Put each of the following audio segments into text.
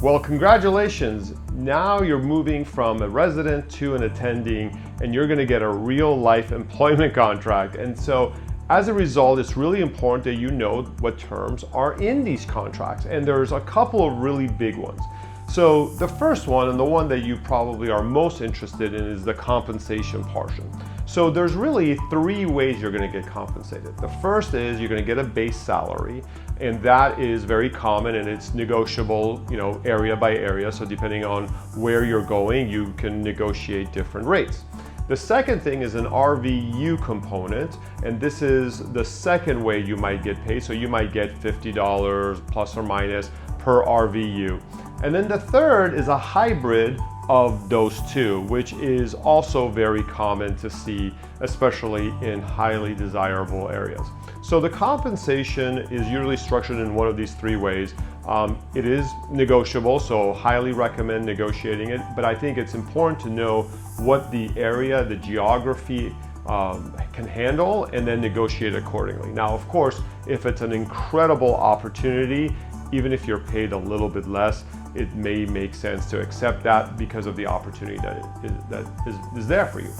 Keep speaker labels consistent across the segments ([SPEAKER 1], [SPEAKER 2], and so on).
[SPEAKER 1] Well, congratulations. Now you're moving from a resident to an attending, and you're going to get a real life employment contract. And so as a result, it's really important that you know what terms are in these contracts. And there's a couple of really big ones. So the first one, and the one that you probably are most interested in, is the compensation portion. So there's really three ways you're going to get compensated. The first is you're going to get a base salary, and that is very common and it's negotiable, area by area. So depending on where you're going, you can negotiate different rates. The second thing is an RVU component, and this is the second way you might get paid. So you might get $50 plus or minus per RVU. And then the third is a hybrid of those two, which is also very common to see, especially in highly desirable areas. So the compensation is usually structured in one of these three ways. It is negotiable, so highly recommend negotiating it, but I think it's important to know what the area, the geography can handle, and then negotiate accordingly. Now, of course, if it's an incredible opportunity, even if you're paid a little bit less, it may make sense to accept that because of the opportunity that is there for you.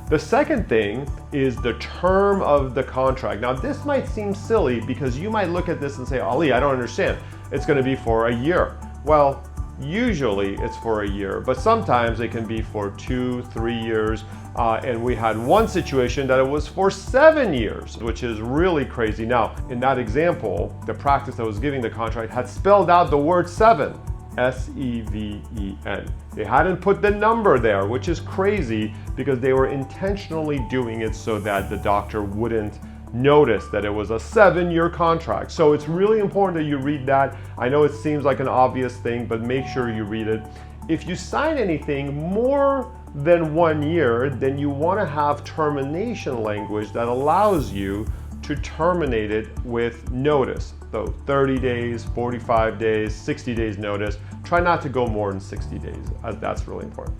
[SPEAKER 1] The second thing is the term of the contract. Now, this might seem silly because you might look at this and say, Ali, I don't understand. It's going to be for a year. Well, usually it's for a year, but sometimes it can be for 2-3 years. And we had one situation that it was for 7 years, which is really crazy. Now, in that example, the practice that was giving the contract had spelled out the word seven, S-E-V-E-N. They hadn't put the number there, which is crazy because they were intentionally doing it so that the doctor wouldn't notice that it was a 7-year contract. So it's really important that you read that. I know it seems like an obvious thing, but make sure you read it. If you sign anything more than 1 year, then you want to have termination language that allows you to terminate it with notice. So 30 days, 45 days, 60 days notice. Try not to go more than 60 days, as that's really important.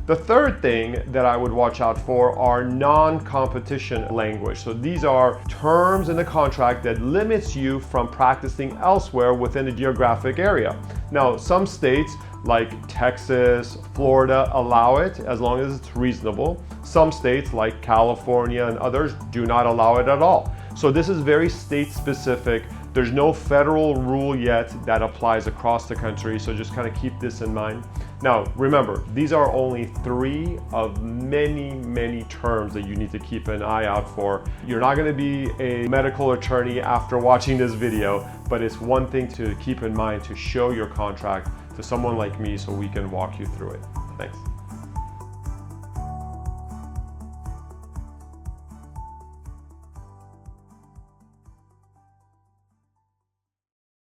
[SPEAKER 1] The third thing that I would watch out for are non-competition language. So these are terms in the contract that limits you from practicing elsewhere within a geographic area. Now, some states like Texas, Florida allow it as long as it's reasonable. Some states like California and others do not allow it at all. So this is very state specific. There's no federal rule yet that applies across the country, so just kind of keep this in mind. Now, remember, these are only 3 of many terms that you need to keep an eye out for. You're not going to be a medical attorney after watching this video, but it's one thing to keep in mind to show your contract to someone like me so we can walk you through it. Thanks.